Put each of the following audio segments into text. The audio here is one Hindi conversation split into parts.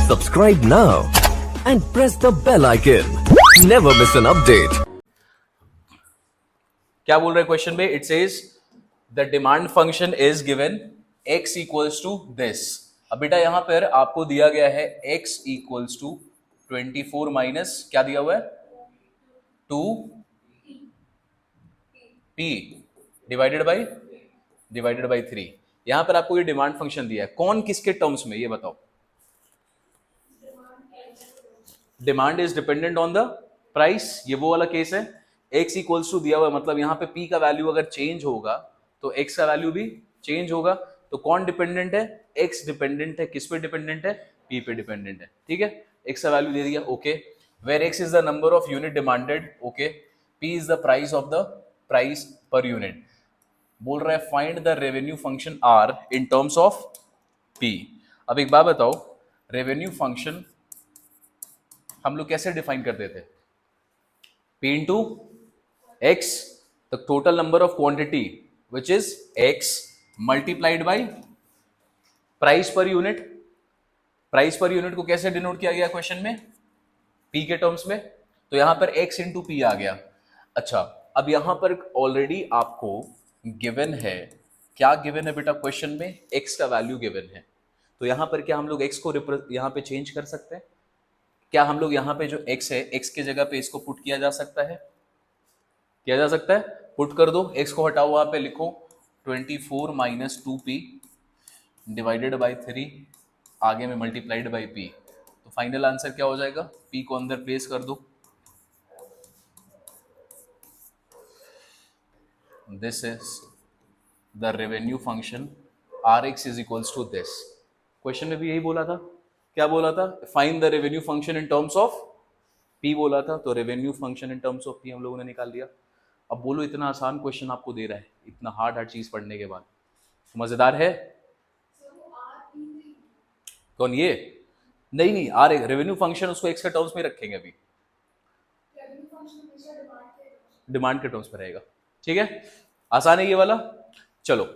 Subscribe now and press the bell icon. Never miss an update. क्या बोल रहे हैं क्वेश्चन में? It says the demand function is given x equals to this. अब बेटा यहां पर आपको दिया गया है x इक्वल्स टू 24 माइनस क्या दिया हुआ है 2p डिवाइडेड बाई 3। यहां पर आपको ये डिमांड फंक्शन दिया है, कौन किसके टर्म्स में ये बताओ? Demand is dependent on the price, ये वो वाला केस है। x इक्वल्स टू दिया हुआ है, मतलब यहाँ पे p का वैल्यू अगर चेंज होगा तो x का वैल्यू भी चेंज होगा। तो कौन डिपेंडेंट है? x डिपेंडेंट है। किस पे डिपेंडेंट है? p पे डिपेंडेंट है। ठीक है, x का वैल्यू दे दिया, okay. Where x is the number of unit demanded, okay. p is the price of the price per unit. बोल रहा है find the revenue function r in terms of p। अब एक बात बताओ, रेवेन्यू फंक्शन हम लोग कैसे डिफाइन करते थे? P into x, the total number of quantity which is x multiplied by price per unit. Price per unit को कैसे डिनोट किया गया क्वेश्चन में? P के टर्म्स में। तो यहां पर x इंटू पी आ गया। अच्छा, अब यहां पर ऑलरेडी आपको गिवन है, क्या गिवन है बेटा क्वेश्चन में? x का वैल्यू गिवन है। तो यहां पर क्या हम लोग x को यहां पे चेंज कर सकते हैं? क्या हम लोग यहाँ पे जो x है, x के जगह पे इसको पुट किया जा सकता है? किया जा सकता है, पुट कर दो। x को हटाओ, वहां पे लिखो 24 माइनस 2p डिवाइडेड बाई 3, आगे में मल्टीप्लाइड बाई p। तो फाइनल आंसर क्या हो जाएगा? p को अंदर प्लेस कर दो। This is the revenue function rx is equals to this. Question में भी यही बोला था। क्या बोला था? Find the revenue function in terms of p बोला था। तो revenue function in terms of p हम लोगों ने निकाल दिया। अब बोलो, इतना आसान क्वेश्चन आपको दे रहा है, इतना हार्ड चीज पढ़ने के बाद, मजेदार है? कौन ये? नहीं नहीं, आर रेवेन्यू फंक्शन उसको x के टर्म्स में रखेंगे, अभी डिमांड के टर्म्स में रहेगा। ठीक है, आसान है ये वाला। चलो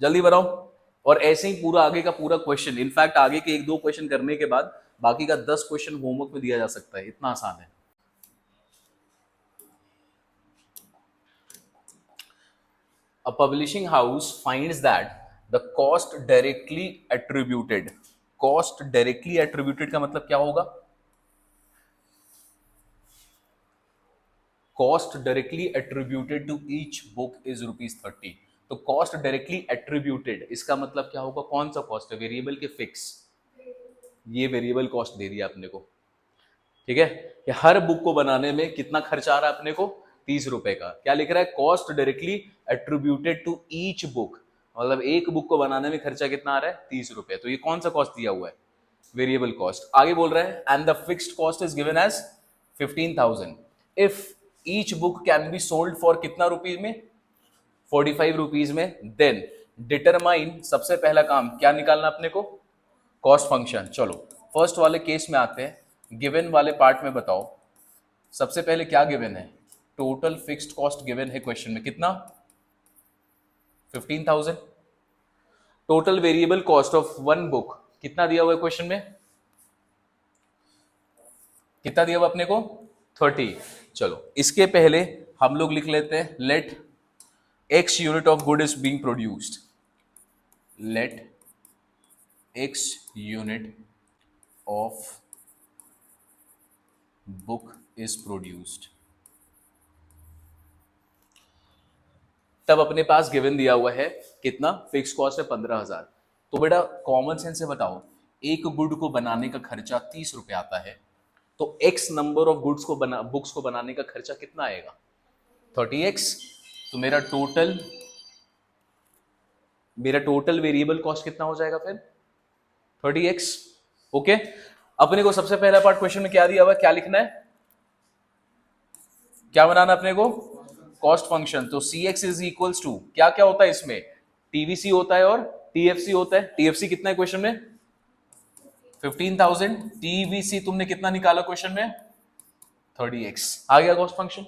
जल्दी बनाओ। और ऐसे ही पूरा आगे का पूरा क्वेश्चन, इनफैक्ट आगे के 1-2 क्वेश्चन करने के बाद बाकी का 10 क्वेश्चन होमवर्क में दिया जा सकता है, इतना आसान है। A publishing house finds that the cost directly attributed, cost directly attributed का मतलब क्या होगा? Cost directly attributed to each book is ₹30। तो कॉस्ट डायरेक्टली एट्रीब्यूटेड, इसका मतलब क्या होगा? कौन सा कॉस्ट है? वेरिएबल के फिक्स? ये वेरिएबल कॉस्ट दे दिया अपने को। ठीक है, कि हर बुक को बनाने में कितना खर्चा आ रहा है अपने को? 30 रुपए का। क्या लिख रहा है? Cost directly attributed to each book, मतलब एक बुक को बनाने में खर्चा कितना आ रहा है? 30 रुपए। तो ये कौन सा कॉस्ट दिया हुआ है? Variable cost. आगे बोल रहा है and the fixed cost is given as 15,000 if each book can be sold for कितना रुपीज में? 45 रुपीज में। देन डिटरमाइन, सबसे पहला काम क्या निकालना अपने को? Cost function. चलो फर्स्ट वाले केस में आते हैं। गिवन वाले पार्ट में बताओ, सबसे पहले क्या गिवन है? टोटल फिक्स्ड कॉस्ट गिवन है क्वेश्चन में, कितना? 15,000। Total variable cost of one book कितना दिया हुआ है क्वेश्चन में? कितना दिया हुआ अपने को? 30। चलो इसके पहले हम लोग लिख लेते हैं, late x unit of good is being produced, let x unit of book is produced। तब अपने पास गिवन दिया हुआ है कितना? फिक्स कॉस्ट है 15,000। तो बेटा कॉमन सेंस से बताओ, एक गुड को बनाने का खर्चा 30 रुपए आता है, तो x नंबर ऑफ गुड्स को बुक्स को बनाने का खर्चा कितना आएगा? 30x। तो मेरा टोटल वेरिएबल कॉस्ट कितना हो जाएगा फिर? 30x। ओके, अपने को सबसे पहला पार्ट क्वेश्चन में क्या दिया हुआ है? क्या लिखना है? क्या बनाना अपने को? Cost function. तो cx इज इक्वल्स टू क्या क्या होता है इसमें? tvc होता है और tfc होता है। tfc कितना है क्वेश्चन में? 15,000। tvc तुमने कितना निकाला क्वेश्चन में? 30x। आ गया कॉस्ट फंक्शन।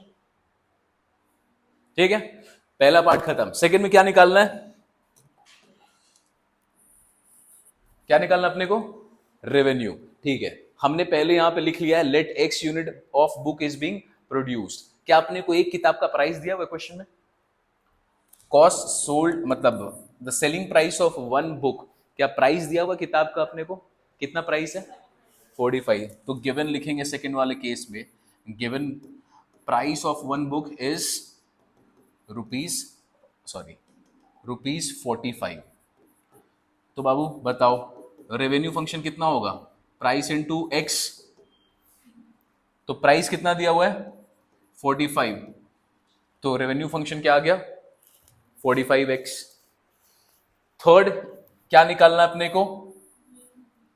ठीक है, पहला पार्ट खत्म। सेकंड में क्या निकालना है? क्या निकालना अपने को? रेवेन्यू। ठीक है, हमने पहले यहां पे लिख लिया है let x unit of book is being produced. क्या आपने को एक किताब का प्राइस दिया हुआ क्वेश्चन में? कॉस्ट सोल्ड मतलब the selling price of one book, क्या प्राइस दिया हुआ किताब का अपने को? कितना प्राइस है? 45। तो गिवन लिखेंगे सेकंड वाले केस में, given price of one book is rupees 45। तो बाबू बताओ रेवेन्यू फंक्शन कितना होगा? Price into x. तो प्राइस कितना दिया हुआ है? 45। तो रेवेन्यू फंक्शन क्या आ गया? 45x। थर्ड क्या निकालना अपने को?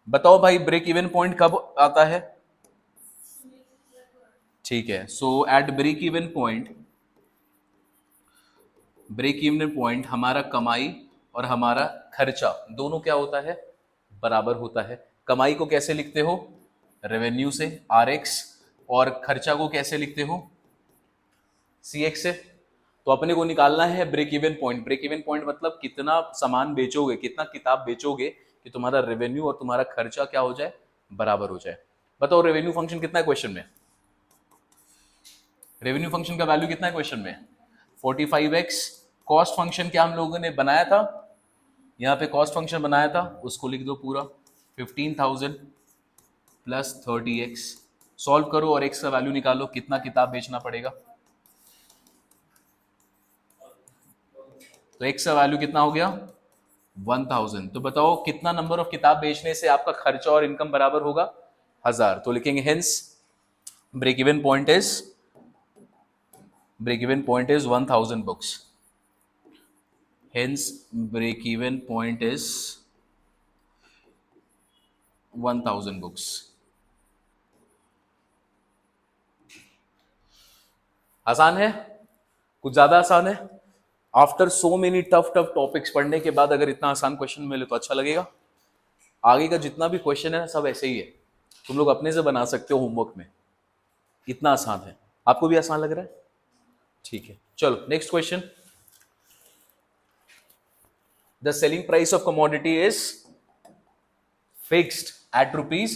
बताओ भाई ब्रेक इवन पॉइंट कब आता है? ठीक है, सो एट ब्रेक इवन पॉइंट हमारा कमाई और हमारा खर्चा दोनों क्या होता है? बराबर होता है। कमाई को कैसे लिखते हो? रेवेन्यू से RX, और खर्चा को कैसे लिखते हो? CX से। तो अपने को निकालना है break even point. Break even point मतलब कितना सामान बेचोगे, कितना किताब बेचोगे कि तुम्हारा रेवेन्यू और तुम्हारा खर्चा क्या हो जाए? बराबर हो जाए। बताओ रेवेन्यू फंक्शन कितना है क्वेश्चन में? रेवेन्यू फंक्शन का वैल्यू कितना है क्वेश्चन में? 45x। कॉस्ट फंक्शन क्या हम लोगों ने बनाया था? यहाँ पे कॉस्ट फंक्शन बनाया था, उसको लिख दो पूरा 15,000 प्लस 30x। सॉल्व करो और x का वैल्यू निकालो, कितना किताब बेचना पड़ेगा। तो x का वैल्यू कितना हो गया? 1000। तो बताओ कितना नंबर ऑफ किताब बेचने से आपका खर्चा और इनकम बराबर होगा? 1000। तो लिखेंगे hence break even point is 1000 books. Hence break even point is 1000 books। आसान है? कुछ ज्यादा आसान है? After so many tough topics पढ़ने के बाद अगर इतना आसान क्वेश्चन मिले तो अच्छा लगेगा। आगे का जितना भी क्वेश्चन है सब ऐसे ही है, तुम लोग अपने से बना सकते हो होमवर्क में, इतना आसान है। आपको भी आसान लग रहा है? ठीक है, चलो next question. The selling price of commodity is fixed at rupees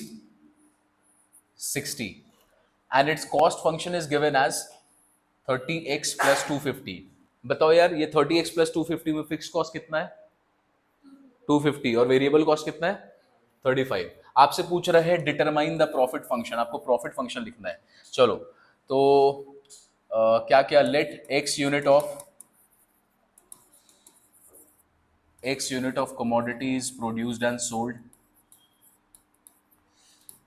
60 and its cost function is given as 30x plus 250। बताओ यार ये 30x plus 250 में फिक्स कॉस्ट कितना है? 250। और वेरिएबल कॉस्ट कितना है? 35। आपसे पूछ रहा है डिटरमाइन द प्रॉफिट फंक्शन, आपको प्रॉफिट फंक्शन लिखना है। चलो तो क्या क्या, late x unit of commodity is produced and sold।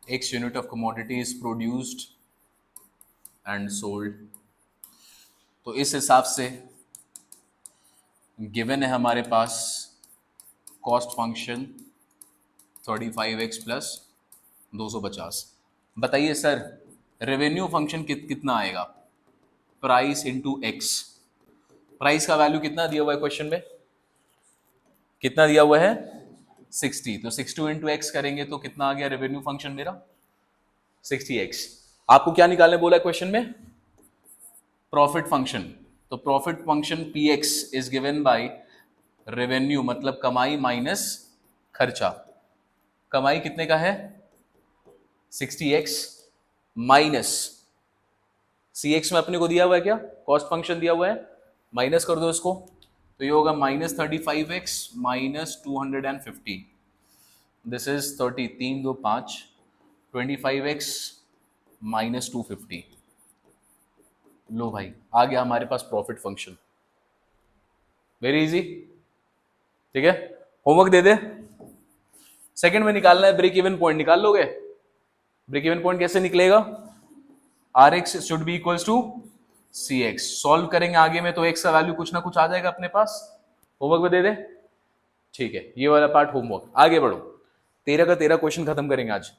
x unit of commodity is produced and sold। तो इस हिसाब से गिवन है हमारे पास कॉस्ट फंक्शन 35x प्लस 250। बताइए सर रेवेन्यू फंक्शन कितना आएगा? Price into X. प्राइस का वैल्यू कितना दिया हुआ है क्वेश्चन में? कितना दिया हुआ है? 60। तो 60 इंटू एक्स करेंगे तो कितना आ गया रेवेन्यू फंक्शन मेरा? 60x। आपको क्या निकालने बोला है क्वेश्चन में? Profit function. तो profit function px is given by revenue मतलब कमाई माइनस खर्चा। कमाई कितने का है? 60x माइनस cx में अपने को दिया हुआ है क्या? कॉस्ट फंक्शन दिया हुआ है, माइनस कर दो इसको, तो ये होगा minus 35x minus 250। This is 30, 3 2 5, 25x minus 250। लो भाई आ गया हमारे पास प्रॉफिट फंक्शन। Very easy. ठीक है, होमवर्क दे दे। सेकंड में निकालना है ब्रेक इवन पॉइंट, निकाल लोगे? ब्रेक इवन पॉइंट कैसे निकलेगा? RX should be equals to CX। Solve करेंगे आगे में तो x का वैल्यू कुछ ना कुछ आ जाएगा अपने पास। होमवर्क में दे दे। ठीक है, ये वाला पार्ट होमवर्क। आगे बढ़ो, 13 का 13 क्वेश्चन खत्म करेंगे आज।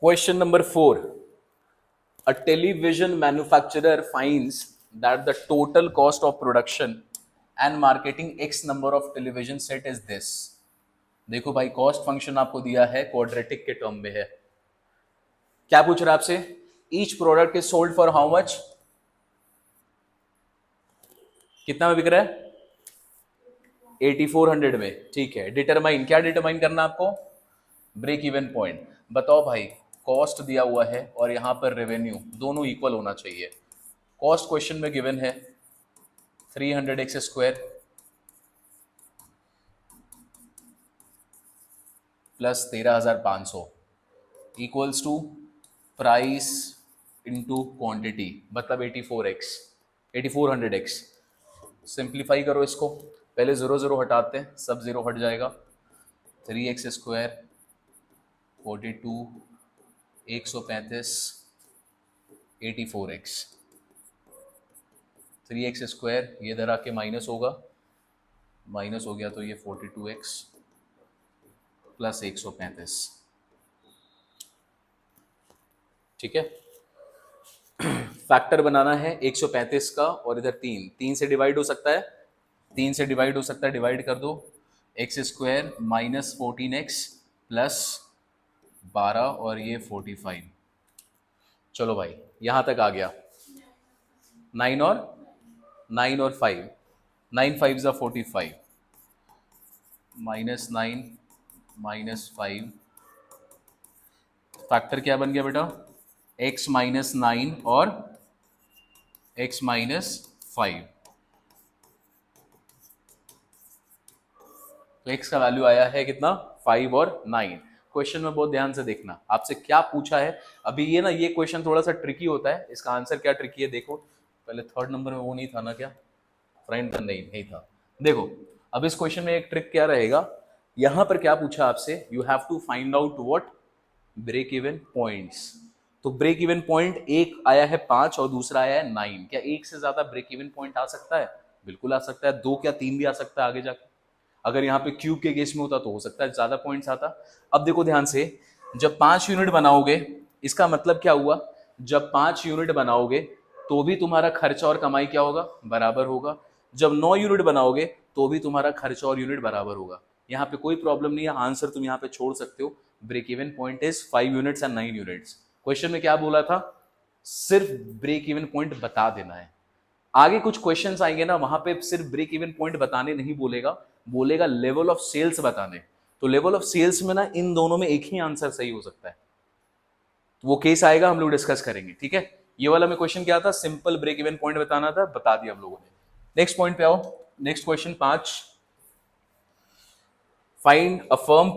Question number 4। A television manufacturer finds that the total cost of production and marketing x number of television set is this. देखो भाई कॉस्ट फंक्शन आपको दिया है, क्वाड्रेटिक के टर्म में है। क्या पूछ रहा है आपसे? Each product is sold for how much? कितना में बिक रहा है? 8400 में, ठीक है। डिटरमाइन, क्या डिटरमाइन करना आपको? Break even point. बताओ भाई, कॉस्ट दिया हुआ है और यहाँ पर रेवेन्यू, दोनों इक्वल होना चाहिए। कॉस्ट क्वेश्चन में गिवन है 300x² plus 13,500 equals to price into quantity, मतलब 8400x। सिंप्लीफाई करो इसको, पहले 0 हटाते हैं, सब 0 हट जाएगा। 3x², 42, 135, 84x। 3x² ये इधर आके माइनस होगा, माइनस हो गया तो ये 42x प्लस 135, ठीक है। फैक्टर बनाना है 135 का, और इधर 3 से डिवाइड हो सकता है, 3 से डिवाइड हो सकता है, डिवाइड कर दो। x² माइनस 14x प्लस 12 और ये 45। चलो भाई यहां तक आ गया। 9 और 5, 9 5 ज़ा 45, माइनस 9 माइनस 5। फैक्टर क्या बन गया बेटा? x माइनस 9 और x माइनस 5। तो x का वैल्यू आया है कितना? 5 और 9। क्वेश्चन में बहुत ध्यान से देखना, आपसे क्या पूछा है। अभी ये ना, ये क्वेश्चन थोड़ा सा ट्रिकी होता है। इसका आंसर क्या ट्रिकी है देखो। पहले 3rd नंबर में वो नहीं था ना क्या? फ्रेंड नहीं था। देखो अब इस क्वेश्चन में एक ट्रिक क्या रहेगा, यहां पर क्या पूछा आपसे, you have to find out what break even points. तो ब्रेक इवन पॉइंट एक आया है 5 और दूसरा आया है 9। क्या एक से ज्यादा ब्रेक इवन पॉइंट आ सकता है? बिल्कुल आ सकता है। 2 क्या 3 भी आ सकता है आगे जाके। अगर यहाँ पे क्यूब के केस में होता तो हो सकता है ज्यादा पॉइंट्स आता। अब देखो ध्यान से, जब 5 यूनिट बनाओगे, इसका मतलब क्या हुआ, जब 5 यूनिट बनाओगे तो भी तुम्हारा खर्चा और कमाई क्या होगा? बराबर होगा। जब 9 यूनिट बनाओगे तो भी तुम्हारा खर्चा और यूनिट बराबर होगा। यहाँ पे कोई प्रॉब्लम नहीं है, आंसर तुम यहाँ पे छोड़ सकते हो। Break even point is 5 units and 9 units. Question में क्या बोला था? सिर्फ ब्रेक इवन पॉइंट बता देना है। आगे कुछ क्वेश्चंस आएंगे ना, वहां पे सिर्फ ब्रेक इवन पॉइंट बताने नहीं बोलेगा, बोलेगा लेवल ऑफ सेल्स बताने। तो लेवल ऑफ सेल्स में ना इन दोनों में एक ही आंसर सही हो सकता है। तो वो केस आएगा, हम लोग डिस्कस करेंगे, ठीक है। ये वाला में क्वेश्चन क्या था? सिंपल ब्रेक इवन पॉइंट बताना था, बता दिया हम लोगों ने। नेक्स्ट पॉइंट पे आओ। Next question 5, find a firm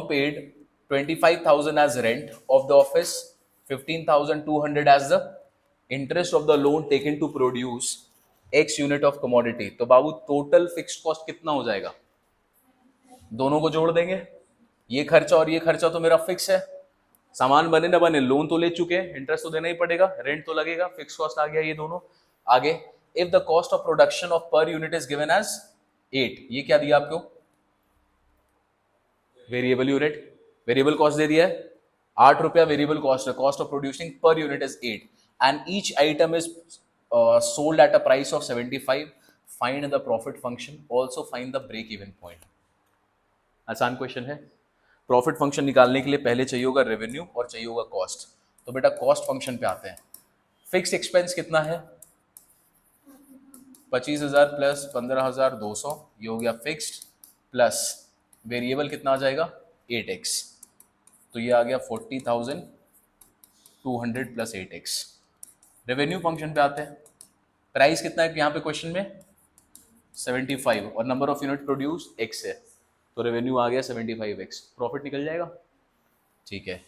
paid 25,000 as rent of the office, 15,200 as the interest of the loan taken to produce x unit of commodity। तो बाबू टोटल फिक्स्ड कॉस्ट कितना हो जाएगा? दोनों को जोड़ देंगे। ये खर्चा और ये खर्चा तो मेरा फिक्स है, सामान बने ना बने, लोन तो ले चुके हैं, इंटरेस्ट तो देना ही पड़ेगा, रेंट तो लगेगा, फिक्स कॉस्ट आ गया ये दोनों। आगे, if the cost of production of per unit is given as 8, ये क्या दिया आपको? वेरिएबल यूनिट, वेरिएबल कॉस्ट दे दिया है 8 रुपया, वेरिएबल कॉस्ट है। Cost of producing per unit is 8 and each item is sold at a price of 75। Find the profit function, also find the break even point. आसान क्वेश्चन है। प्रॉफिट फंक्शन निकालने के लिए पहले चाहिए होगा रेवेन्यू और चाहिए होगा कॉस्ट। तो बेटा कॉस्ट फंक्शन पे आते हैं। फिक्स एक्सपेंस कितना है? 25,000 प्लस 15,200, ये हो गया फिक्स्ड, प्लस वेरिएबल कितना आ जाएगा? 8x, तो ये आ गया 40,200 प्लस 8x। रेवेन्यू फंक्शन पे आते हैं। प्राइस कितना है यहाँ पे क्वेश्चन में? 75 और number of unit produce x है, तो रेवेन्यू आ गया 75x। प्रॉफिट निकल जाएगा, ठीक है।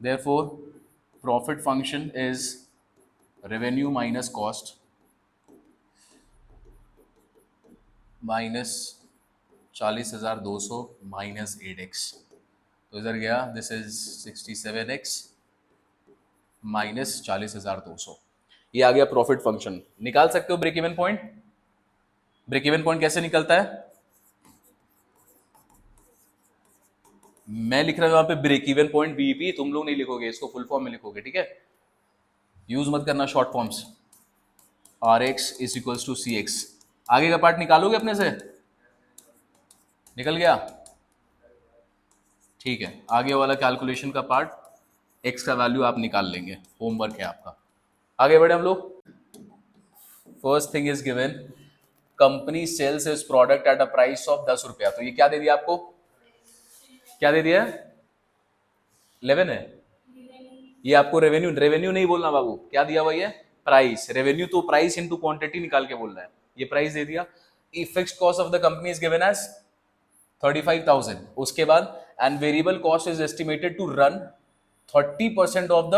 Therefore profit function is revenue minus cost minus 40,200 minus 8x। तो इधर गया, दिस इज 67x माइनस 40,200। ये आ गया प्रॉफिट फंक्शन। निकाल सकते हो break even point? Break even point कैसे निकलता है? मैं लिख रहा हूं यहां पे ब्रेक इवन पॉइंट बीईपी, तुम लोग नहीं लिखोगे, इसको फुल फॉर्म में लिखोगे, ठीक है। यूज मत करना short forms. Rx is equals to CX। आगे का पार्ट निकालोगे अपने से? निकल गया, ठीक है। आगे वाला कैलकुलेशन का पार्ट, x का वैल्यू आप निकाल लेंगे, होमवर्क है आपका। आगे बढ़े हम लोग। First thing is given, company sells is product at a price of 10 रुपया। तो ये क्या दे दिया आपको, क्या दे दिया, 11 है। ये आपको रेवेन्यू, रेवेन्यू नहीं बोलना बाबू, क्या दिया हुआ ये, प्राइस। रेवेन्यू तो प्राइस इनटू क्वांटिटी निकाल के बोल रहा है, ये प्राइस दे दिया। Fixed cost of the company is given as 35,000। उसके बाद and variable cost is estimated to run 30% of the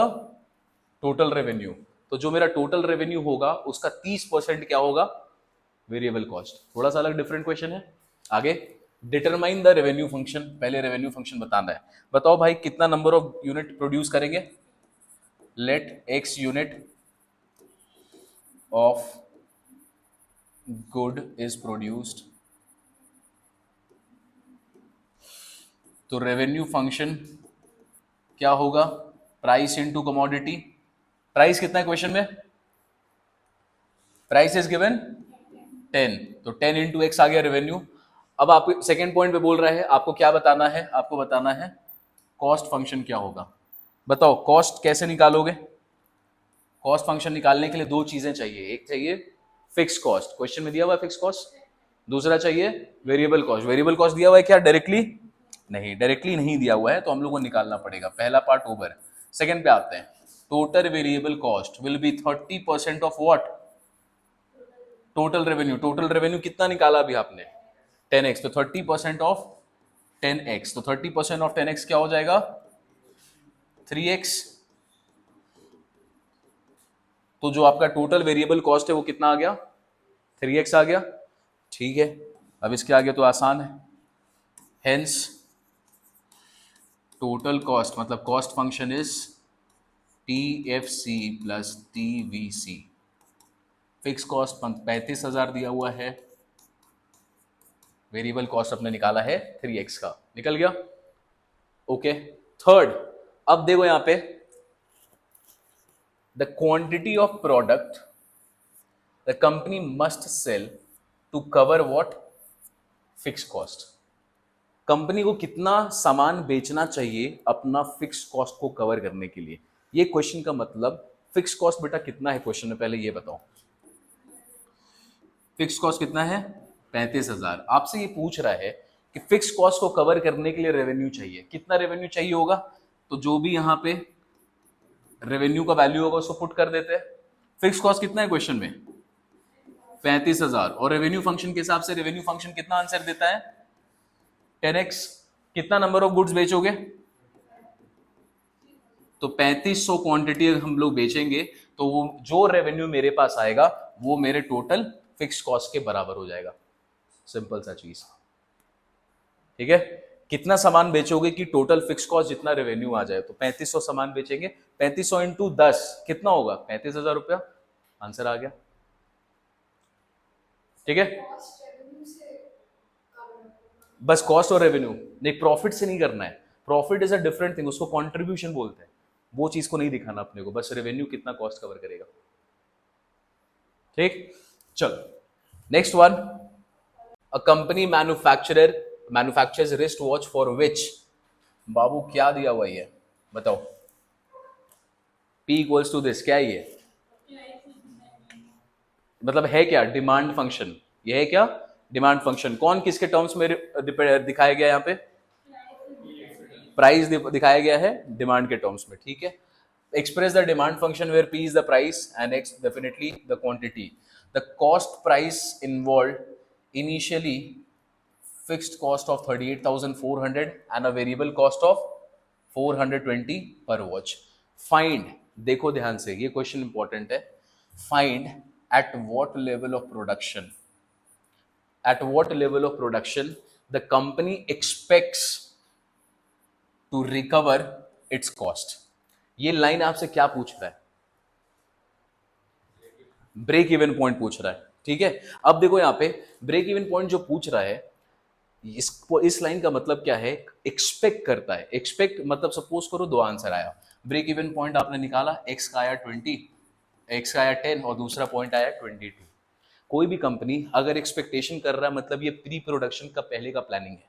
total revenue. तो जो मेरा टोटल रेवेन्यू होगा उसका 30% क्या होगा, वेरिएबल कॉस्ट। थोड़ा सा अलग डिफरेंट क्वेश्चन है। आगे, डिटरमाइन द रेवेन्यू फंक्शन, पहले रेवेन्यू फंक्शन बताना है। बताओ भाई कितना नंबर ऑफ यूनिट प्रोड्यूस करेंगे, let x unit of good is produced. तो रेवेन्यू फंक्शन क्या होगा, प्राइस इनटू कमोडिटी। प्राइस कितना है क्वेश्चन में, प्राइस इज गिवन 10, तो 10 इंटू एक्स आ गया रेवेन्यू। अब आप सेकेंड पॉइंट पे बोल रहे हैं आपको क्या बताना है, आपको बताना है कॉस्ट फंक्शन क्या होगा। बताओ कॉस्ट कैसे निकालोगे। कॉस्ट फंक्शन निकालने के लिए दो चीजें चाहिए, एक चाहिए फिक्स कॉस्ट, क्वेश्चन में दिया हुआ है फिक्स कॉस्ट, दूसरा चाहिए वेरिएबल कॉस्ट। वेरिएबल कॉस्ट दिया हुआ है क्या डायरेक्टली, नहीं डायरेक्टली नहीं दिया हुआ है, तो हम लोग को निकालना पड़ेगा। पहला पार्ट ओवर। सेकंड पे आते हैं, total variable cost will be 30% of what, total revenue. Total revenue कितना निकाला अभी आपने, 10x, तो 30% ऑफ 10x, तो 30% ऑफ 10x क्या हो जाएगा, 3x। तो जो आपका टोटल वेरिएबल कॉस्ट है वो कितना आ गया, 3x आ गया। ठीक है, अब इसके आगे तो आसान है। हेंस टोटल कॉस्ट मतलब cost function is TFC plus TVC। Fix cost 35,000 दिया हुआ है, वेरिएबल कॉस्ट अपने निकाला है 3x का, निकल गया। ओके, थर्ड, अब देखो यहां पे the quantity of product the company must sell to cover what, fix cost. Company को कितना सामान बेचना चाहिए अपना फिक्स कॉस्ट को कवर करने के लिए, ये क्वेश्चन का मतलब फिक्स कॉस्ट बेटा कितना है क्वेश्चन में, पहले ये बताओ फिक्स कॉस्ट कितना है, 35,000। आपसे ये पूछ रहा है कि फिक्स कॉस्ट को कवर करने के लिए रेवेन्यू चाहिए, कितना रेवेन्यू चाहिए होगा, तो जो भी यहां पे रेवेन्यू का वैल्यू होगा उसको पुट कर देते हैं। फिक्स कॉस्ट कितना है क्वेश्चन में, 35,000, और रेवेन्यू फंक्शन के हिसाब से रेवेन्यू फंक्शन कितना आंसर देता है, 10x। कितना नंबर ऑफ गुड्स बेचोगे, तो 3500 क्वांटिटी हम लोग बेचेंगे, तो वो जो रेवेन्यू मेरे पास आएगा वो मेरे टोटल फिक्स कॉस्ट के बराबर हो जाएगा। सिंपल सा चीज, ठीक है। कितना सामान बेचोगे कि टोटल फिक्स कॉस्ट जितना रेवेन्यू आ जाए, तो 3500 सामान बेचेंगे, 3500 इंटू 10 कितना होगा, 35,000 रुपया, आंसर आ गया। ठीक है, बस कॉस्ट और रेवेन्यू, नहीं प्रॉफिट से नहीं करना है, profit is a different thing, उसको कंट्रीब्यूशन बोलते हैं, वो चीज को नहीं दिखाना अपने को, बस रेवेन्यू कितना कॉस्ट कवर करेगा। ठीक, चलो next one, a company manufactures wrist watch for which, बाबू क्या दिया हुआ है बताओ, P इक्वल्स टू दिस, क्या है ये, मतलब है क्या, डिमांड फंक्शन, ये है क्या डिमांड फंक्शन। कौन किसके टर्म्स में दिखाया गया, यहाँ पे प्राइस दिखाया गया है डिमांड के टर्म्स में, ठीक है। Express the demand function where P is the price and X definitely the quantity. The cost price involve initially fixed cost of 38,400 and a variable cost of 420 per watch. Find, देखो ध्यान से ये क्वेश्चन इंपॉर्टेंट है, find at what level of production the company expects to recover its cost। ये लाइन आपसे क्या पूछ रहा है, ब्रेक इवन पॉइंट पूछ रहा है, ठीक है। अब देखो यहां पे ब्रेक इवन पॉइंट जो पूछ रहा है, इस लाइन का मतलब क्या है, एक्सपेक्ट करता है। एक्सपेक्ट मतलब सपोज करो दो आंसर आया, ब्रेक इवन पॉइंट आपने निकाला, एक्स का आया 20, एक्स का आया 10 और दूसरा पॉइंट आया 22। कोई भी कंपनी अगर एक्सपेक्टेशन कर रहा है मतलब ये प्री प्रोडक्शन का पहले का प्लानिंग है,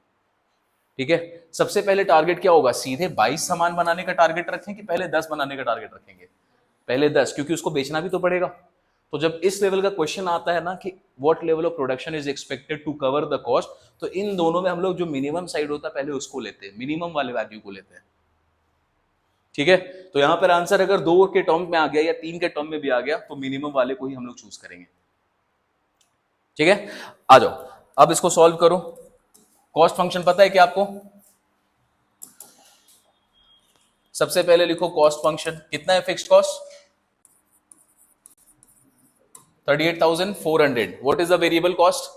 ठीक है। सबसे पहले टारगेट क्या होगा, सीधे 22 सामान बनाने का टारगेट रखें कि पहले 10 बनाने का टारगेट रखेंगे, पहले 10, क्योंकि उसको बेचना भी तो पड़ेगा। तो जब इस लेवल का क्वेश्चन आता है ना कि what level of production is expected to cover the cost, तो इन दोनों में हम लोग जो मिनिमम साइड होता है पहले उसको लेते हैं, मिनिमम वाले वैल्यू को लेते हैं। ठीक है, तो यहां पर आंसर अगर 2 के टर्म में आ गया या 3 के टर्म में भी आ गया तो मिनिमम वाले को ही हम लोग चूज करेंगे। ठीक है, आ जाओ अब इसको सॉल्व करो। कॉस्ट फंक्शन पता है क्या आपको? सबसे पहले लिखो कॉस्ट फंक्शन, कितना है fixed cost? 38,400। What is the variable cost?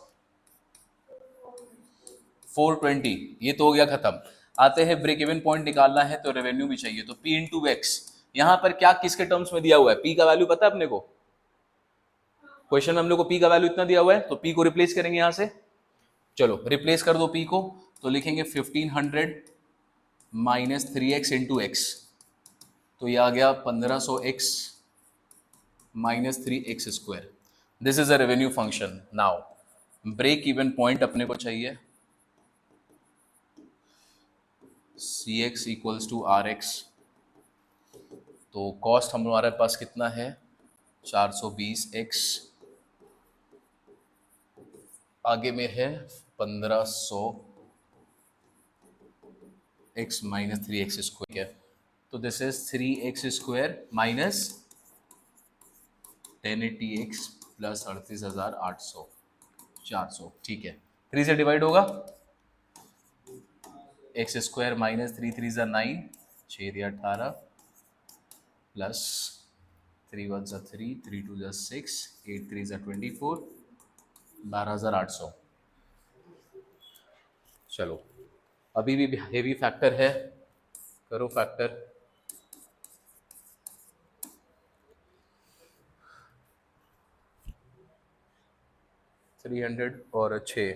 420। ये तो हो गया खत्म। आते हैं ब्रेक इवन पॉइंट निकालना है तो रेवेन्यू भी चाहिए, तो P इंटू एक्स। यहां पर क्या किसके टर्म्स में दिया हुआ है? P का वैल्यू पता है अपने को? क्वेश्चन में हम लोग को P का वैल्यू इतना दिया हुआ है, तो P को रिप्लेस करेंगे यहां से। चलो रिप्लेस कर दो P को, तो लिखेंगे 1500 माइनस 3x इंटू एक्स, तो ये आ गया 1500x minus 3x square. This is a revenue function. Now break even point अपने को चाहिए, Cx इक्वल्स टू Rx। तो कॉस्ट हमारे पास कितना है? 420x, आगे में है 1500x माइनस 3x स्क्वायर, तो this is 3x square minus 1080x plus 38,800, 400। ठीक है, 3 से डिवाइड होगा, एक्स स्क्वायर माइनस 3 3 ज़ा 9, 6 दिया 18 प्लस 3 1 ज़ा 3, 3 2 ज़ा 6, 8 3 ज़ा 24, 12,800। चलो अभी भी हेवी फैक्टर है, करो फैक्टर। थ्री 300 और 6,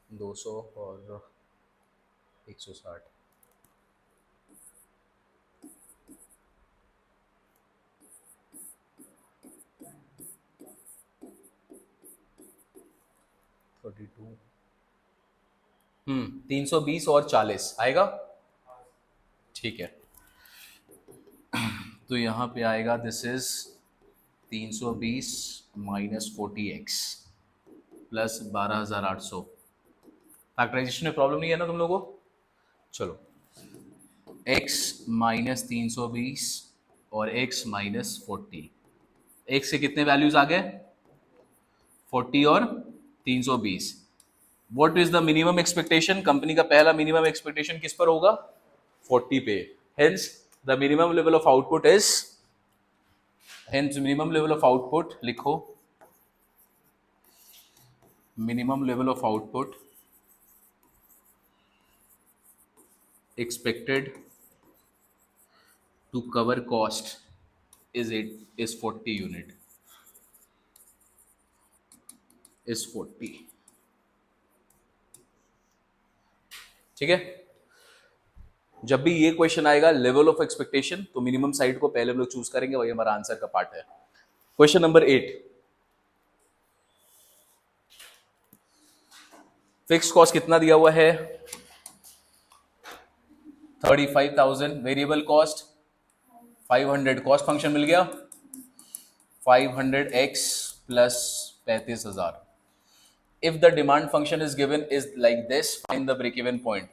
200 और 160। थर्टी टू 320 और 40 आएगा। ठीक है, तो यहाँ पे आएगा this is 320 minus 40x plus 12,800। Factorization में प्रॉब्लम नहीं है ना तुम लोगों को? चलो x माइनस 320 और x माइनस 40, x से कितने वैल्यूज आ गए? 40 और 320। What is the minimum expectation? Company का पहला मिनिमम एक्सपेक्टेशन किस पर होगा? 40 पे। Hence the minimum level of output is, hence minimum level of output लिखो, minimum level of output expected to cover cost is 40 unit, is 40। ठीक है, जब भी ये क्वेश्चन आएगा लेवल ऑफ एक्सपेक्टेशन, तो मिनिमम साइड को पहले हम लोग चूज करेंगे, वही हमारा आंसर का पार्ट है। क्वेश्चन नंबर 8, फिक्स कॉस्ट कितना दिया हुआ है? 35,000। वेरिएबल कॉस्ट 500, कॉस्ट फंक्शन मिल गया 500x plus 35,000। If the demand function is given is like this, find the break even point.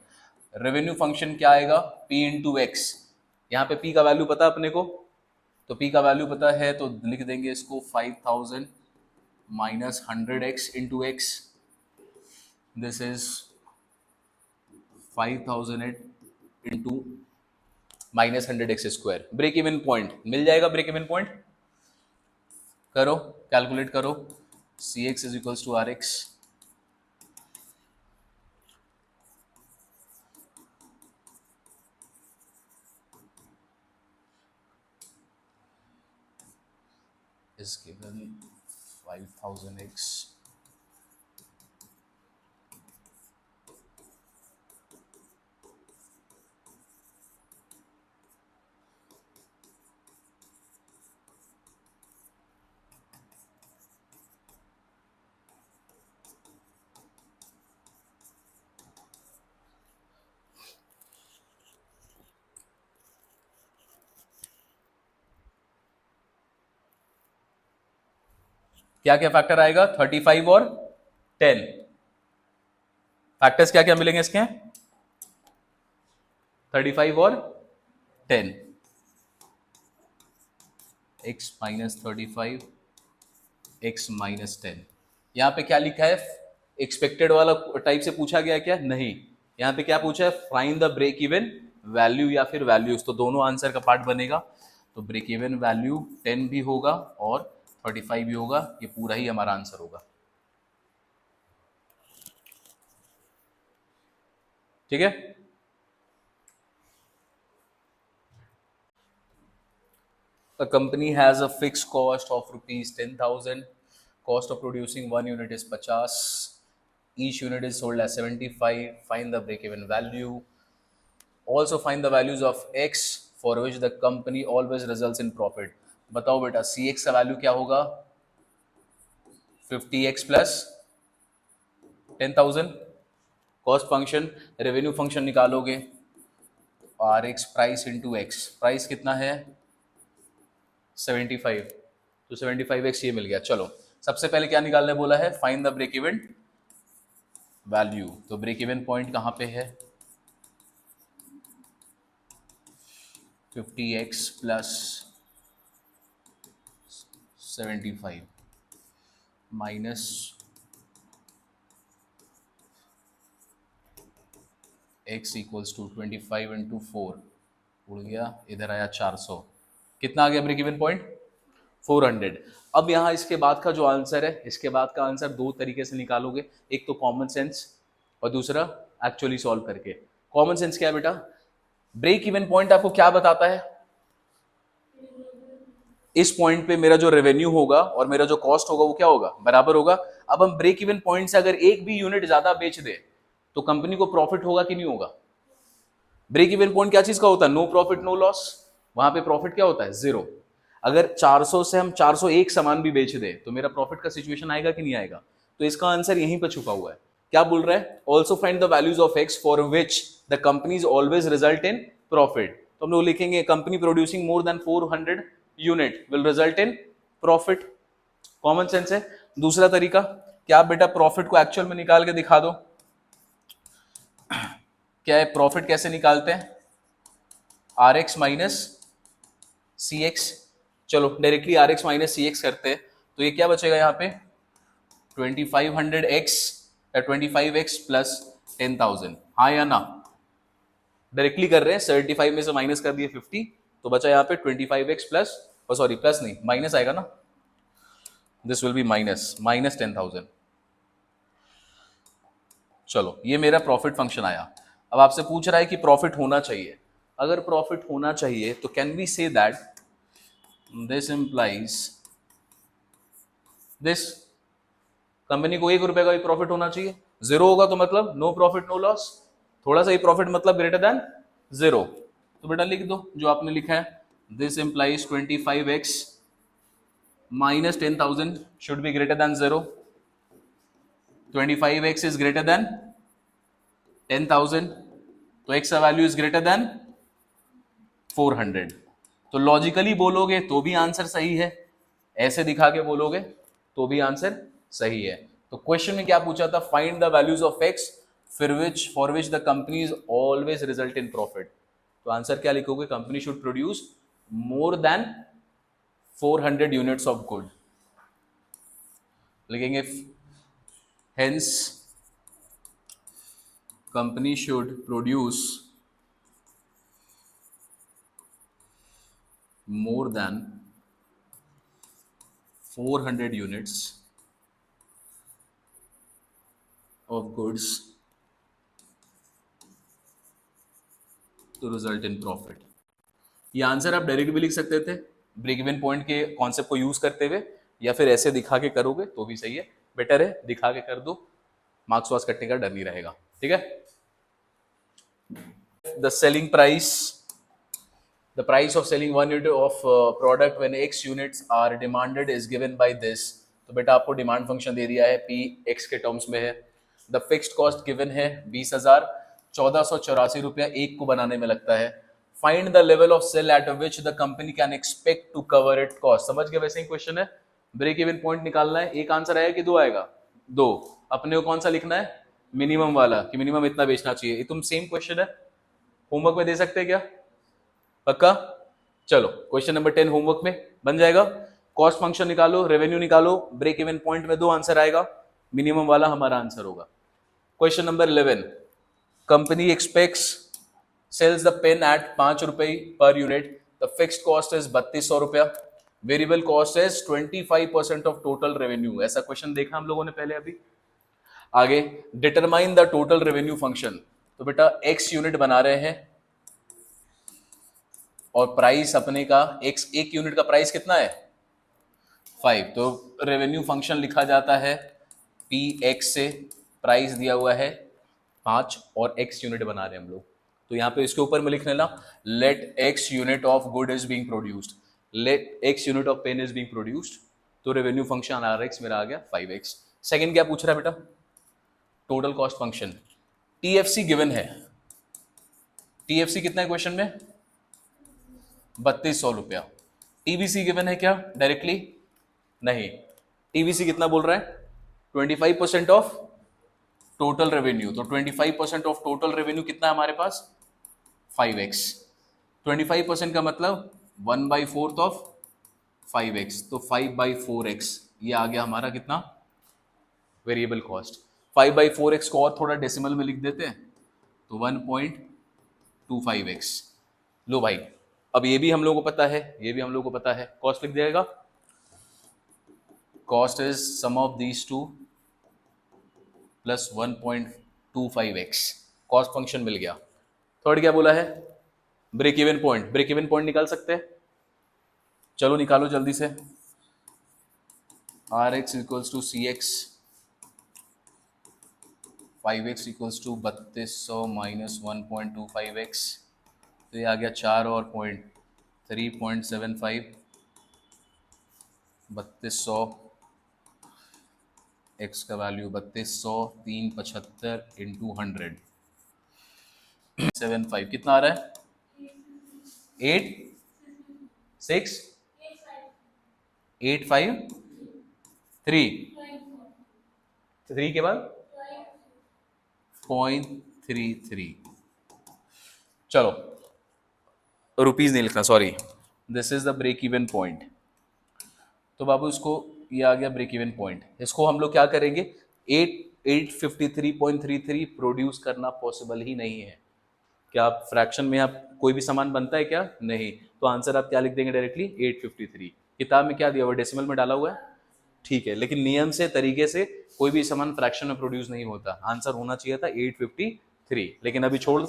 Revenue function क्या आएगा? P into x. यहाँ पे P का वैल्यू पता है अपने को, तो P का वैल्यू पता है तो लिख देंगे इसको 5,000 माइनस 100x इंटू एक्स, this is 5,000 into minus 100x square. Break even point मिल जाएगा, ब्रेक इवन पॉइंट करो, कैलकुलेट करो। Cx is equals to Rx, is given 5,000x क्या क्या फैक्टर आएगा? 35 और 10। फैक्टर्स क्या क्या मिलेंगे इसके? 35 और 10, x माइनस 35, x माइनस 10। यहां पे क्या लिखा है? एक्सपेक्टेड वाला टाइप से पूछा गया क्या? नहीं, यहां पे क्या पूछा है? Find the break even value या फिर वैल्यूज, तो दोनों आंसर का पार्ट बनेगा। तो ब्रेक इवन वैल्यू 10 भी होगा और 35 भी होगा, ये पूरा ही हमारा आंसर होगा। ठीक है, a company has a fixed cost of rupees 10,000, cost of producing one unit is 50, each unit is sold as 75, find the break even value, also find the values of x for which the company always results in profit। बताओ बेटा cx का वैल्यू क्या होगा? 50x plus 10,000, cost function revenue function निकालोगे, R X price into X, price कितना है? 75, तो 75x ये मिल गया। चलो सबसे पहले क्या निकालने बोला है? Find the break even value. तो ब्रेक इवन पॉइंट कहां पे है? 50x plus 75 minus x equals to 25 into 4, उड़ गया, इधर आया 400। कितना आ गया ब्रेक इवन पॉइंट? 400। अब यहाँ इसके बाद का जो आंसर है, इसके बाद का आंसर दो तरीके से निकालोगे, एक तो कॉमन सेंस और दूसरा एक्चुअली सॉल्व करके। कॉमन सेंस क्या है बेटा? ब्रेक इवन पॉइंट आपको क्या बताता है? इस पॉइंट पे मेरा जो रेवेन्यू होगा और मेरा जो कॉस्ट होगा वो क्या होगा? बराबर होगा। अब हम ब्रेक इवन पॉइंट से अगर एक भी यूनिट ज्यादा बेच दे तो कंपनी को प्रॉफिट होगा कि नहीं होगा? ब्रेक इवन पॉइंट क्या चीज का होता है? No profit no loss. वहां पे प्रॉफिट क्या होता है? जीरो। अगर 400 से हम 401 सामान भी बेच दे तो मेरा प्रॉफिट का सिचुएशन आएगा कि नहीं आएगा? तो इसका आंसर यहीं पर छुपा हुआ है। क्या बोल रहा है? Also find the values of x for which the companies always result in profit. तो हम लोग लिखेंगे company producing more than 400 unit will result in profit. Common sense है। दूसरा तरीका क्या? आप बेटा प्रॉफिट को एक्चुअल में निकाल के दिखा दो। क्या है प्रॉफिट? कैसे निकालते हैं? आर एक्स माइनस सी एक्स। चलो डायरेक्टली आर एक्स माइनस सी एक्स करते हैं, तो ये क्या बचेगा यहाँ पे? 2500x या 25x प्लस 10,000। हाँ या ना? डायरेक्टली कर रहे हैं, 75 में से माइनस कर दिए 50, तो बचा यहाँ पे 25x प्लस, सॉरी प्लस नहीं माइनस आएगा ना, दिस विल बी माइनस 10,000। चलो ये मेरा प्रॉफिट फंक्शन आया। अब आपसे पूछ रहा है कि प्रॉफिट होना चाहिए। अगर प्रॉफिट होना चाहिए तो can we say that this implies this, company को 1 रुपए का भी प्रॉफिट होना चाहिए। जीरो होगा तो मतलब नो प्रॉफिट नो लॉस, थोड़ा सा ही प्रॉफिट मतलब ग्रेटर देन जीरो। तो बेटा लिख दो जो आपने लिखा है, this implies 25x minus 10,000 should be greater than zero. 25x is greater than 10,000, तो x का वैल्यू इज ग्रेटर देन 400। तो लॉजिकली बोलोगे तो भी आंसर सही है, ऐसे दिखा के बोलोगे तो भी आंसर सही है। तो क्वेश्चन में क्या पूछा था? Find the values of x for which the companies always result in profit. तो आंसर क्या लिखोगे? Company should produce more than 400 units of good. लिखेंगे hence company should produce more than 400 units of goods to result in profit। ये आंसर आप डायरेक्ट भी लिख सकते थे ब्रेक इवन पॉइंट के कॉन्सेप्ट को यूज करते हुए, या फिर ऐसे दिखा के करोगे तो भी सही है। बेटर है दिखा के कर दो, मार्क्स वास कटने का डर नहीं रहेगा। ठीक है। The selling price, the price of selling 1 unit of product when x units are demanded is given by this. तो बेटा आपको डिमांड फंक्शन दे दिया है, p x के टर्म्स में है। द फिक्स्ड कॉस्ट गिवन है 20,000, 1484 रुपया एक को बनाने में लगता है। Find the level of sale at which the company can expect to cover it cost. समझ गए? वैसे ही क्वेश्चन है, ब्रेक इवन पॉइंट निकालना है, एक आंसर आएगा कि दो आएगा? दो। अपने को कौन सा लिखना है? मिनिमम वाला, कि मिनिमम इतना बेचना चाहिए। ये तुम सेम क्वेश्चन है, होमवर्क में दे सकते हैं क्या? पक्का? चलो क्वेश्चन नंबर 10 होमवर्क में बन जाएगा। कॉस्ट फंक्शन निकालो, रेवेन्यू निकालो, ब्रेक इवन पॉइंट में दो आंसर आएगा, मिनिमम वाला हमारा आंसर होगा। Question number 11, company expects sells the pen at 5 रुपए per unit, the fixed cost is 3200 रुपया, variable cost is 25% of total revenue. ऐसा क्वेश्चन देखा हम लोगों ने पहले अभी। आगे determine the total revenue function, तो बेटा एक्स यूनिट बना रहे हैं और प्राइस अपने का एक्स, एक यूनिट का प्राइस कितना है? 5। तो रेवेन्यू फंक्शन लिखा जाता है पी एक्स से, प्राइस दिया हुआ है 5 और एक्स यूनिट बना रहे हैं हम लोग। तो यहाँ पे इसके ऊपर में लिख लेना let x unit of good is being produced, let x unit of pen is being produced. तो रेवेन्यू फंक्शन आर एक्स मेरा आ गया 5x। सेकंड क्या पूछ रहा है बेटा? Total cost function. TFC given है, टीएफसी कितना है क्वेश्चन में? 3200 रुपया। टीवीसी गिवन है क्या डायरेक्टली? नहीं। टीवीसी कितना बोल रहा है? 25% ऑफ टोटल रेवेन्यू। तो 25% ऑफ टोटल रेवेन्यू कितना है हमारे पास? 5x। 25% का मतलब 1/4 ऑफ 5x, तो 5/4x ये आ गया हमारा कितना? Variable cost. 5/4x को और थोड़ा डेसिमल में लिख देते हैं तो 1.25x। लो भाई, अब ये भी हम लोगों को पता है, ये भी हम लोगों को पता है, कॉस्ट लिख देगा। Cost is sum of these two plus 1.25x। Cost function मिल गया। थर्ड क्या बोला है? Break even point. Break even point निकाल सकते हैं, चलो निकालो जल्दी से। Rx equals to CX, 5x equals to 3200 minus 1.25x, तो ये आ गया 4 और पॉइंट 3.75, 3200 x का वैल्यू 3200, 375 इंटू 100, 75 कितना आ रहा है? 8 6 8 5 3 3 के बाद 0.33। चलो रुपीज नहीं लिखना, sorry, this is the break even point. तो बाबू इसको, ये आ गया ब्रेक इवन पॉइंट। इसको हम लोग क्या करेंगे? 853.33 प्रोड्यूस करना पॉसिबल ही नहीं है। क्या आप फ्रैक्शन में आप कोई भी सामान बनता है क्या? नहीं। तो आंसर आप क्या लिख देंगे डायरेक्टली? 853। किताब में क्या दिया हुआ? डेसिमल में डाला हुआ है, ठीक है, लेकिन नियम से तरीके से कोई भी सामान फ्रैक्शन में प्रोड्यूस नहीं होता। आंसर होना चाहिए था 853, लेकिन अभी छोड़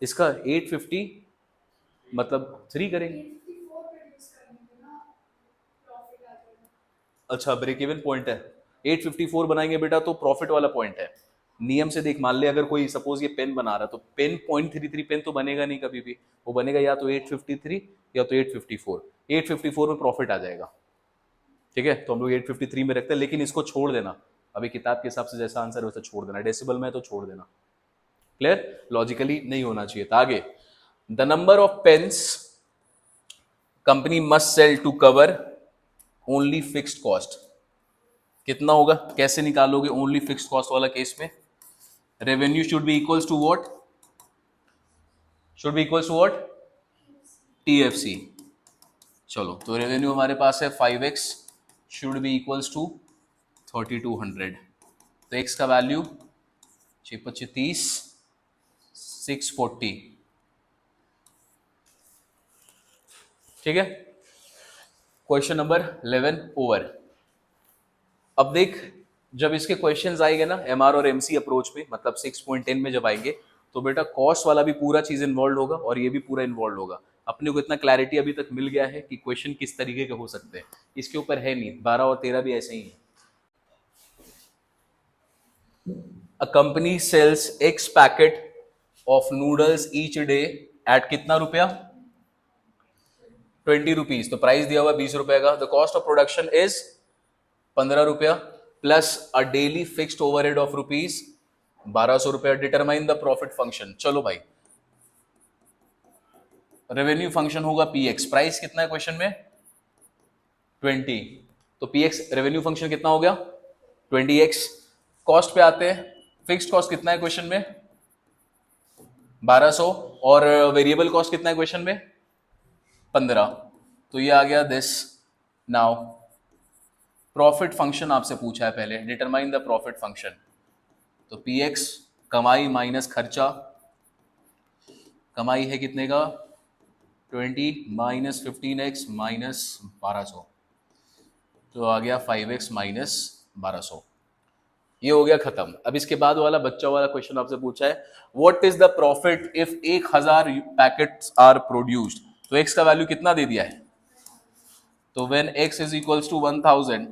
इसका 850 मतलब 3 करेंगे। अच्छा ब्रेक इवन पॉइंट है, 854 बनाएंगे बेटा तो प्रॉफिट वाला पॉइंट है। नियम से देख, मान ले अगर कोई सपोज ये पेन बना रहा है तो पेन 0.33 पेन तो बनेगा नहीं कभी भी, वो बनेगा या तो 853 या तो 854। 854 में प्रॉफिट आ जाएगा, ठीक है, तो हम लोग 853 में रखते हैं, लेकिन इसको छोड़ देना, अभी किताब के हिसाब से जैसा आंसर है वैसा छोड़ देना, डेसिबल में तो छोड़ देना। क्लियर? लॉजिकली नहीं होना चाहिए था। आगे, the number of pens company must sell to cover only fixed cost कितना होगा? कैसे निकालोगे ओनली फिक्स्ड कॉस्ट वाला केस में? Revenue should be equals to what? Should be equals to what? TFC. चलो तो रेवेन्यू हमारे पास है 5x, should be equals to 3200। तो x का वैल्यू 625 640, ठीक है। Question number 11 over. अब देख, जब इसके क्वेश्चंस आएंगे ना एमआर और एमसी अप्रोच में, मतलब 6.10 में जब आएंगे, तो बेटा कॉस्ट वाला भी पूरा चीज इन्वॉल्व होगा और ये भी पूरा इन्वॉल्व होगा। अपने को इतना क्लैरिटी अभी तक मिल गया है कि क्वेश्चन किस तरीके के हो सकते हैं, इसके ऊपर है नहीं। 12 और 13 भी ऐसे ही है। A company sells x packet of noodles each day at कितना रुपया? 20 रुपीज। तो प्राइस दिया हुआ 20 रुपए का। The cost of production is 15 रुपया plus a daily fixed overhead of rupees 1200 रुपया। Determine the profit function. चलो भाई, रेवेन्यू फंक्शन होगा पी एक्स। प्राइस कितना है क्वेश्चन में? 20, तो पी एक्स रेवेन्यू फंक्शन कितना हो गया 20x। कॉस्ट पे आते हैं, फिक्स्ड कॉस्ट कितना है क्वेश्चन में 1200, और वेरिएबल कॉस्ट कितना है क्वेश्चन में 15, तो ये आ गया दिस। नाउ प्रॉफिट फंक्शन आपसे पूछा है पहले, डिटरमाइन द प्रॉफिट फंक्शन। तो पी एक्स कमाई माइनस खर्चा, कमाई है कितने का 20 माइनस 15x माइनस 1200, तो आ गया 5x माइनस 1200। ये हो गया खत्म। अब इसके बाद वाला बच्चा वाला क्वेश्चन आपसे पूछा है, what is the profit if 1000 packets are produced. तो x का वैल्यू कितना दे दिया है, तो when x is equals to 1000,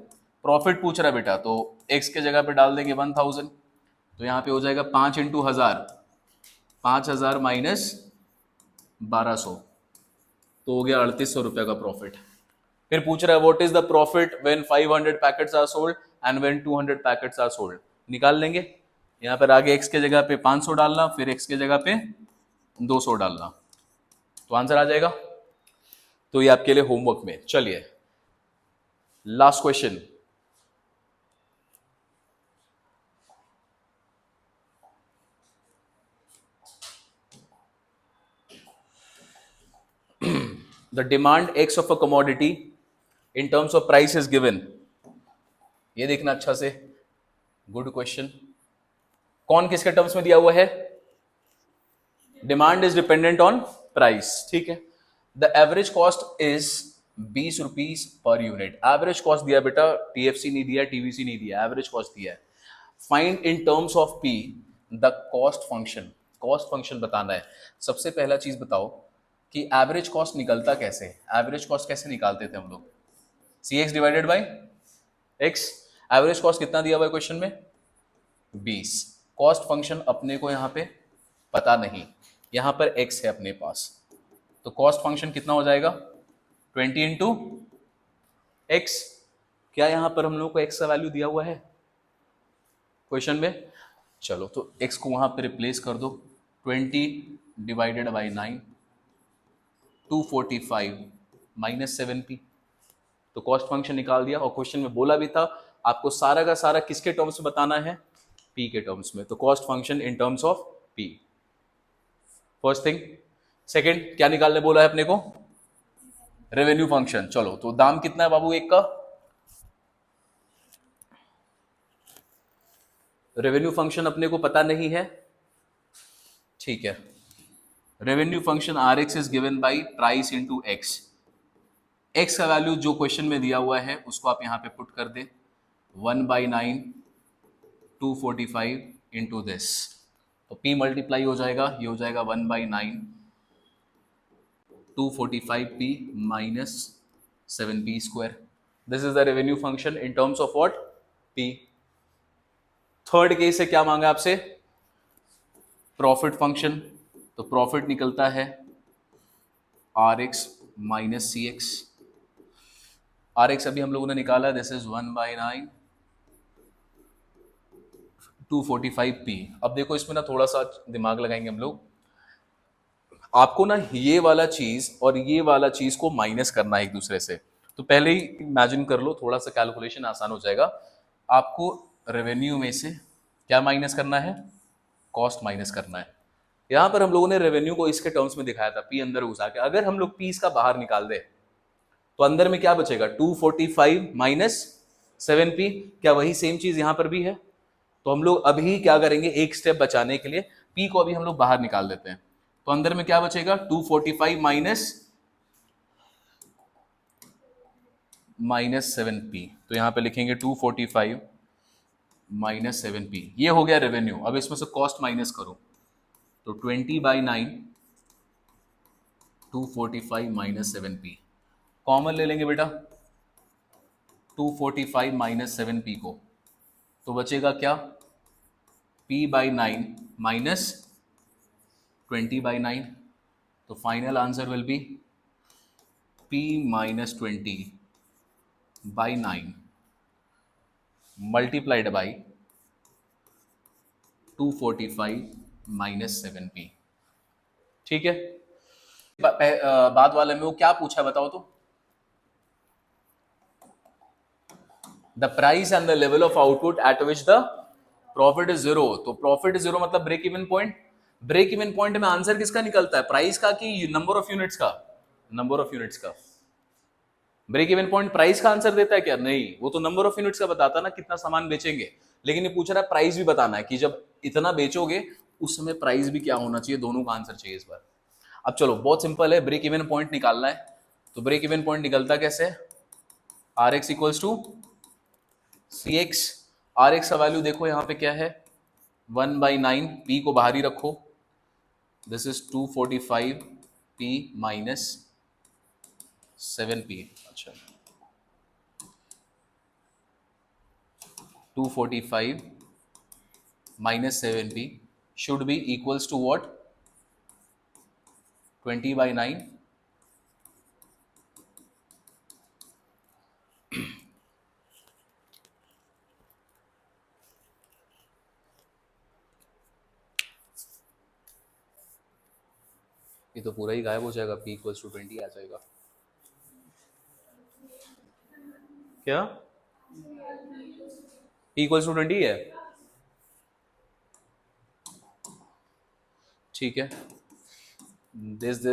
profit पूछ रहा है बेटा, तो x के जगह पे डाल देंगे 1000, तो यहाँ पे हो जाएगा 5 इंटू 1000, 5000 माइनस 1200, तो हो गया 3800 रुपए का प्रॉफिट। फिर पूछ रहा है what is the profit when 500 packets are sold and when 200 packets are sold. निकाल लेंगे, यहाँ पर आगे x के जगह पे 500 डालना, फिर x के जगह पे 200 डालना, तो आंसर आ जाएगा। तो ये आपके लिए होमवर्क में। चलिए last question, the demand x of a commodity in terms of price is given। ये देखना अच्छा से, गुड क्वेश्चन। कौन किसके टर्म्स में दिया हुआ है, demand is dependent on price, ठीक है। The average cost is 20 rupees per unit. Average cost दिया बेटा, टीएफसी नहीं दिया, टीवीसी नहीं दिया, एवरेज कॉस्ट दिया है। Find in terms of P the cost function. Cost function बताना है। सबसे पहला चीज बताओ कि एवरेज कॉस्ट निकलता कैसे, एवरेज कॉस्ट कैसे निकालते थे हम लोग, C X divided by X. Average cost कितना दिया हुआ है क्वेश्चन में 20। कॉस्ट फंक्शन अपने को यहां पे पता नहीं, यहां पर x है अपने पास, तो कॉस्ट फंक्शन कितना हो जाएगा 20 इंटू एक्स। क्या यहां पर हम लोग को x का वैल्यू दिया हुआ है क्वेश्चन में, चलो तो x को वहां पे रिप्लेस कर दो, 20 डिवाइडेड बाई 9, 245 माइनस 7p, तो कॉस्ट फंक्शन निकाल दिया। और क्वेश्चन में बोला भी था आपको सारा का सारा किसके टर्म्स में बताना है, p के टर्म्स में, तो cost function in terms of p, first thing. Second क्या निकालने बोला है अपने को, रेवेन्यू फंक्शन। चलो तो दाम कितना है बाबू एक का, रेवेन्यू फंक्शन अपने को पता नहीं है, ठीक है। Revenue function r x is given by price into x. X का वैल्यू जो क्वेश्चन में दिया हुआ है उसको आप यहां पे पुट कर दे, 1/9 245 इंटू दिस, तो p मल्टीप्लाई हो जाएगा, ये हो जाएगा 1/9 245p minus 7p square. This is the revenue function in terms of what p। Third case है, क्या मांगा आपसे, प्रॉफिट फंक्शन। तो प्रॉफिट निकलता है r x minus C x. Are x अभी हम लोगों ने निकाला, दिस इज 1/9 245p। अब देखो इसमें ना थोड़ा सा दिमाग लगाएंगे हम लोग, आपको ना ये वाला चीज और ये वाला चीज को माइनस करना है एक दूसरे से, तो पहले ही इमेजिन कर लो, थोड़ा सा कैलकुलेशन आसान हो जाएगा। आपको रेवेन्यू में से क्या माइनस करना है, कॉस्ट माइनस करना है। यहां पर हम लोगों ने रेवेन्यू को इसके टर्म्स में दिखाया था, पी अंदर घुसा के। अगर हम लोग पी इसका बाहर निकाल दे तो अंदर में क्या बचेगा, 245 माइनस 7p। क्या वही सेम चीज यहां पर भी है, तो हम लोग अभी क्या करेंगे, एक स्टेप बचाने के लिए p को अभी हम लोग बाहर निकाल देते हैं, तो अंदर में क्या बचेगा 245 माइनस 7p। तो यहां पे लिखेंगे 245 माइनस 7p, ये हो गया रेवेन्यू। अब इसमें से कॉस्ट माइनस करो, तो 20/9 245 माइनस 7p, कॉमन ले लेंगे बेटा 245 माइनस 7p को, तो बचेगा क्या p/9 माइनस 20/9, तो final answer will be p minus 20/9 multiplied by 245 minus 7p, ठीक है। बाद वाले में वो क्या पूछा बताओ तो, the price and the level of output at which the profit is zero. तो प्रॉफिट इज जीरो मतलब break even point. Break even point में आंसर किसका निकलता है, प्राइस का कि नंबर ऑफ यूनिट्स का? नंबर ऑफ यूनिट्स का। ब्रेक इवन पॉइंट प्राइस का आंसर देता है क्या? नहीं, वो तो नंबर ऑफ यूनिट्स का बताता ना, कितना सामान बेचेंगे। लेकिन ये पूछ रहा है प्राइस भी बताना है कि जब इतना बेचोगे उस समय प्राइस भी क्या होना चाहिए, दोनों का आंसर चाहिए इस बार। अब चलो बहुत सिंपल है, ब्रेक इवन पॉइंट निकालना है। तो ब्रेक इवन पॉइंट निकलता कैसे? R X equals to C x. Are X का वैल्यू देखो यहाँ पे क्या है, 1/9। पी को बाहर ही रखो, this is 245 P minus 7p। अच्छा, 245 minus 7p should be equals to what? 20/9। ये तो पूरा ही गायब हो जाएगा, p इक्वल्स टू 20 आ जाएगा। क्या p इक्वल्स टू 20 है? ठीक है, दिस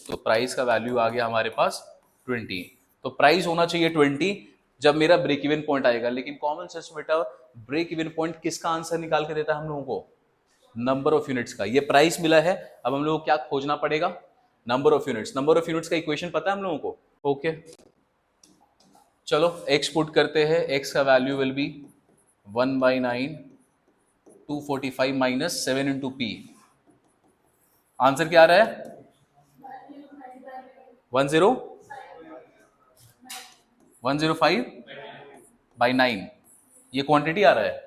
तो प्राइस का वैल्यू आ गया हमारे पास 20। तो प्राइस होना चाहिए 20 जब मेरा ब्रेक इवन पॉइंट आएगा। लेकिन कॉमन सेंस बेटा, ब्रेक इवन पॉइंट किसका आंसर निकाल के देता है हम लोगों को? नंबर ऑफ यूनिट्स का। ये प्राइस मिला है, अब हम लोगों को क्या खोजना पड़ेगा? Number of units. Number of units का इक्वेशन पता है हम लोगों को? ओके चलो x पुट करते हैं। x का value will be 1/9 245 minus 7 into P. Answer क्या आ रहा है? 105/9। ये क्वांटिटी आ रहा है।